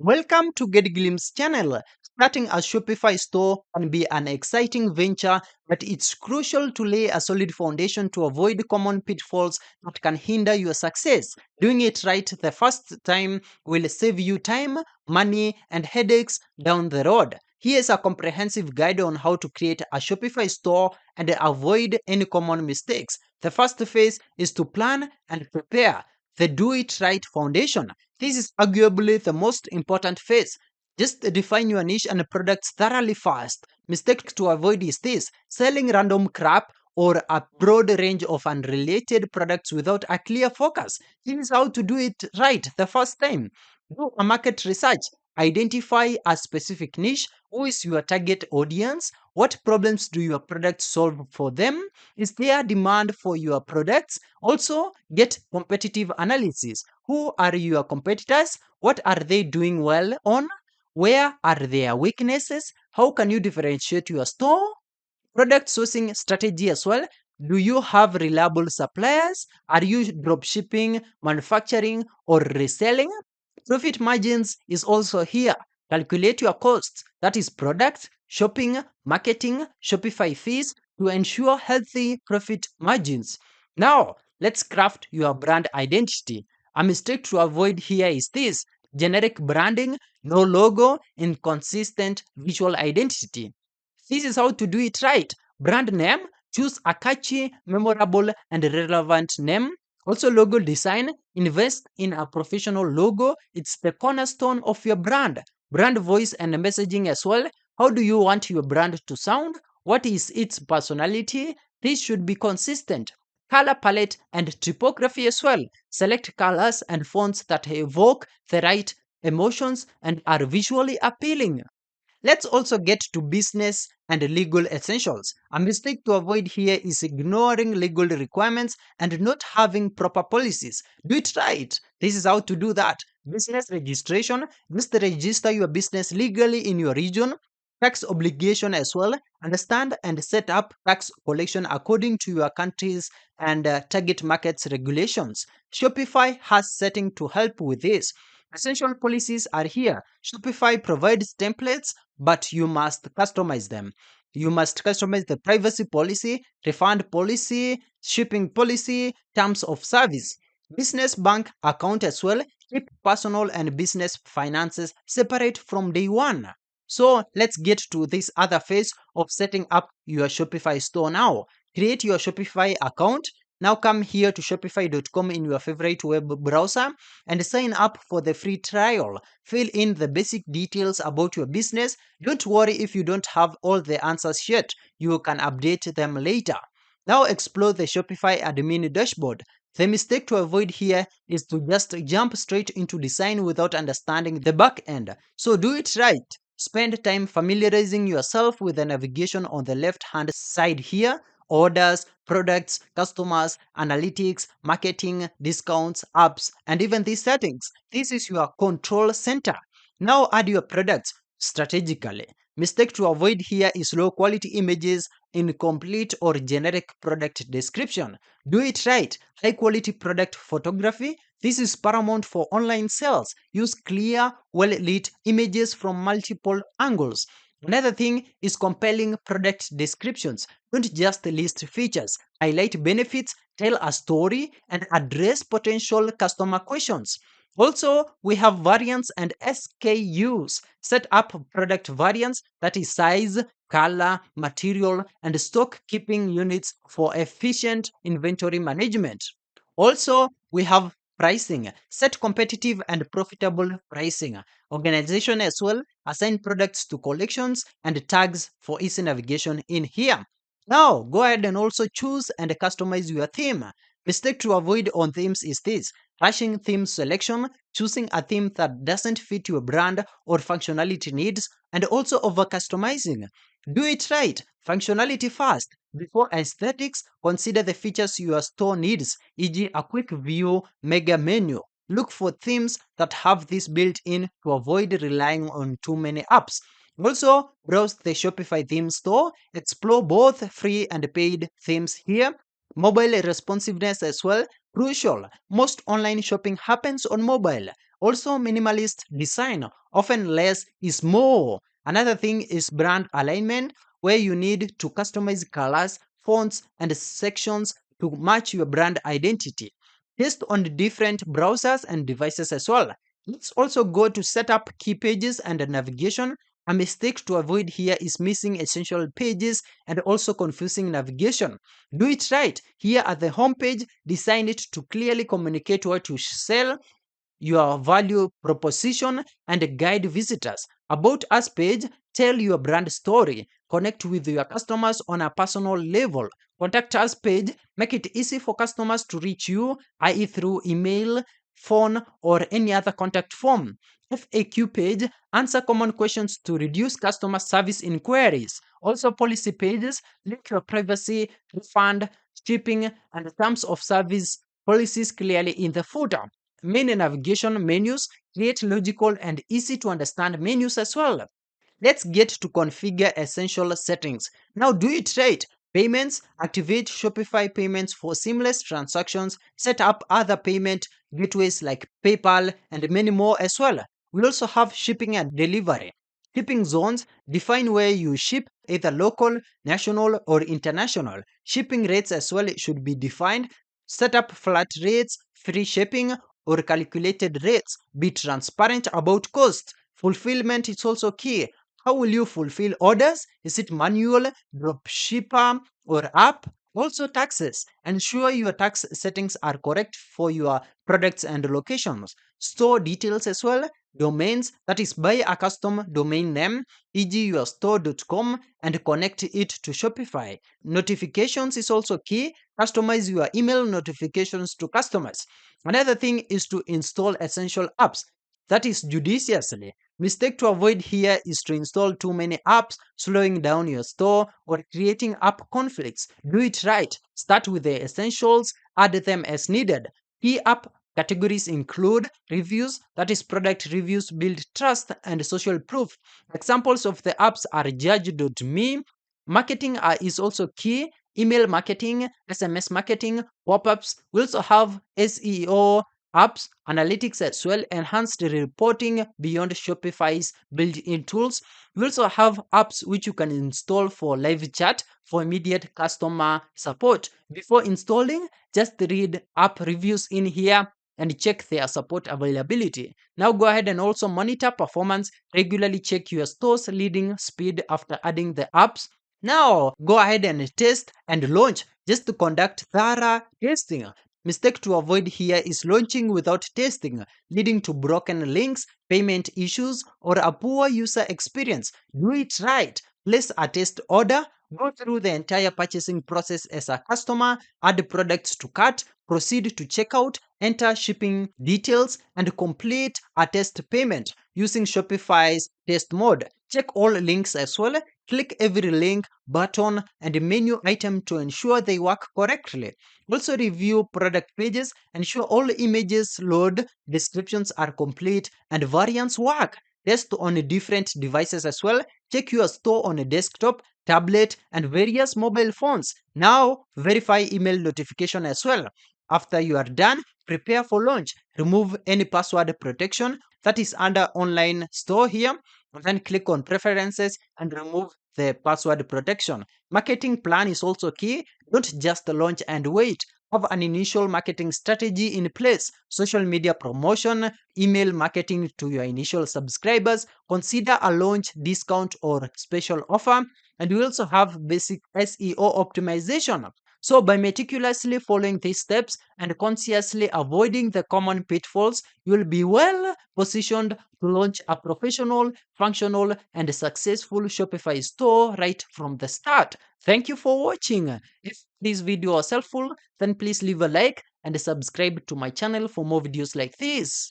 Welcome to Get Glimpse channel. Starting a Shopify store can be an exciting venture, but it's crucial to lay a solid foundation to avoid common pitfalls that can hinder your success. Doing it right the first time will save you time, money, and headaches down the road. Here's a comprehensive guide on how to create a Shopify store and avoid any common mistakes. The first phase is to plan and prepare the do it right foundation. This is arguably the most important phase. Just define your niche and products thoroughly first. Mistake to avoid is this: selling random crap or a broad range of unrelated products without a clear focus. This is how to do it right the first time. Do a market research. Identify a specific niche. Who is your target audience? What problems do your products solve for them? Is there demand for your products? Also, get competitive analysis. Who are your competitors? What are they doing well on? Where are their weaknesses? How can you differentiate your store? Product sourcing strategy as well. Do you have reliable suppliers? Are you drop shipping, manufacturing, or reselling? Profit margins is also here. Calculate your costs, that is product, shopping, marketing, Shopify fees to ensure healthy profit margins. Now, let's craft your brand identity. A mistake to avoid here is this: generic branding, no logo, inconsistent visual identity. This is how to do it right. Brand name: choose a catchy, memorable, and relevant name. Also, logo design: invest in a professional logo. It's the cornerstone of your brand. Brand voice and messaging as well. How do you want your brand to sound? What is its personality? This should be consistent. Color palette and typography as well. Select colors and fonts that evoke the right emotions and are visually appealing. Let's also get to business and legal essentials. A mistake to avoid here is ignoring legal requirements and not having proper policies. Do it right. This is how to do that. Business registration: just register your business legally in your region. Tax obligation as well. Understand and set up tax collection according to your country's and target markets regulations. Shopify has setting to help with this. Essential policies are here. Shopify provides templates, but you must customize them. You must customize the privacy policy, refund policy, shipping policy, terms of service. Business bank account as well. Keep personal and business finances separate from day one. So let's get to this other phase of setting up your Shopify store now. Create your Shopify account. Now come here to shopify.com in your favorite web browser and sign up for the free trial. Fill in the basic details about your business. Don't worry if you don't have all the answers yet. You can update them later. Now explore the Shopify admin dashboard. The mistake to avoid here is to just jump straight into design without understanding the back end. So do it right. Spend time familiarizing yourself with the navigation on the left hand side here: orders, products, customers, analytics, marketing, discounts, apps, and even these settings. This is your control center. Now add your products strategically. Mistake to avoid here is low quality images, incomplete or generic product description. Do it right. High quality product photography. This is paramount for online sales. Use clear, well lit images from multiple angles. Another thing is compelling product descriptions. Don't just list features, highlight benefits, tell a story, and address potential customer questions. Also, we have variants and SKUs. Set up product variants, that is size, color, material, and stock keeping units for efficient inventory management. Also, we have pricing. Set competitive and profitable pricing. Organization as well. Assign products to collections and tags for easy navigation in here. Now, go ahead and also choose and customize your theme. Mistake to avoid on themes is this: rushing theme selection, choosing a theme that doesn't fit your brand or functionality needs, and also over customizing. Do it right. Functionality first. Before aesthetics, consider the features your store needs, e.g., a quick view mega menu. Look for themes that have this built in to avoid relying on too many apps. Also, browse the Shopify theme store, explore both free and paid themes here. Mobile responsiveness as well, crucial. Most online shopping happens on mobile. Also, minimalist design, often less is more. Another thing is brand alignment, where you need to customize colors, fonts, and sections to match your brand identity. Test on the different browsers and devices as well. Let's also go to set up key pages and navigation. A mistake to avoid here is missing essential pages and also confusing navigation. Do it right. Here at the home page, design it to clearly communicate what you sell, your value proposition, and guide visitors. About Us page, tell your brand story. Connect with your customers on a personal level. Contact Us page, make it easy for customers to reach you, i.e., through email, phone, or any other contact form. FAQ page, answer common questions to reduce customer service inquiries. Also, policy pages, link your privacy, refund, shipping, and terms of service policies clearly in the footer. Main navigation menus, create logical and easy to understand menus as well. Let's get to configure essential settings. Now do it right. Payments, activate Shopify payments for seamless transactions, set up other payment gateways like PayPal and many more as well. We also have shipping and delivery. Shipping zones, define where you ship, either local, national, or international. Shipping rates as well should be defined. Set up flat rates, free shipping, or calculated rates. Be transparent about cost. Fulfillment is also key. How will you fulfill orders? Is it manual, drop shipper, or app? Also, taxes. Ensure your tax settings are correct for your products and locations. Store details as well. Domains, that is, buy a custom domain name, e.g., your store.com, and connect it to Shopify. Notifications is also key. Customize your email notifications to customers. Another thing is to install essential apps. That is judiciously. Mistake to avoid here is to install too many apps, slowing down your store, or creating app conflicts. Do it right. Start with the essentials, add them as needed. Key app categories include reviews, that is, product reviews build trust and social proof. Examples of the apps are judge.me. Marketing is also key. Email marketing, SMS marketing, pop ups. We also have SEO apps, analytics as well, enhanced reporting beyond Shopify's built-in tools. We also have apps which you can install for live chat for immediate customer support. Before installing, just read app reviews in here and check their support availability. Now go ahead and also monitor performance. Regularly check your store's leading speed after adding the apps. Now go ahead and test and launch just to conduct thorough testing. Mistake to avoid here is launching without testing, leading to broken links, payment issues, or a poor user experience. Do it right. Place a test order, go through the entire purchasing process as a customer, add products to cart, proceed to checkout, enter shipping details, and complete a test payment using Shopify's test mode. Check all links as well. Click every link, button, and menu item to ensure they work correctly. Also review product pages, ensure all images load, descriptions are complete, and variants work. Test on different devices as well. Check your store on a desktop, tablet, and various mobile phones. Now verify email notification as well. After you are done, prepare for launch. Remove any password protection that is under online store here. And then click on preferences and remove the password protection. Marketing plan is also key. Don't just launch and wait. Have an initial marketing strategy in place. Social media promotion, email marketing to your initial subscribers. Consider a launch discount or special offer. And we also have basic SEO optimization. So, by meticulously following these steps and consciously avoiding the common pitfalls, you will be well positioned to launch a professional, functional, and successful Shopify store right from the start. Thank you for watching. If this video was helpful, then please leave a like and subscribe to my channel for more videos like this.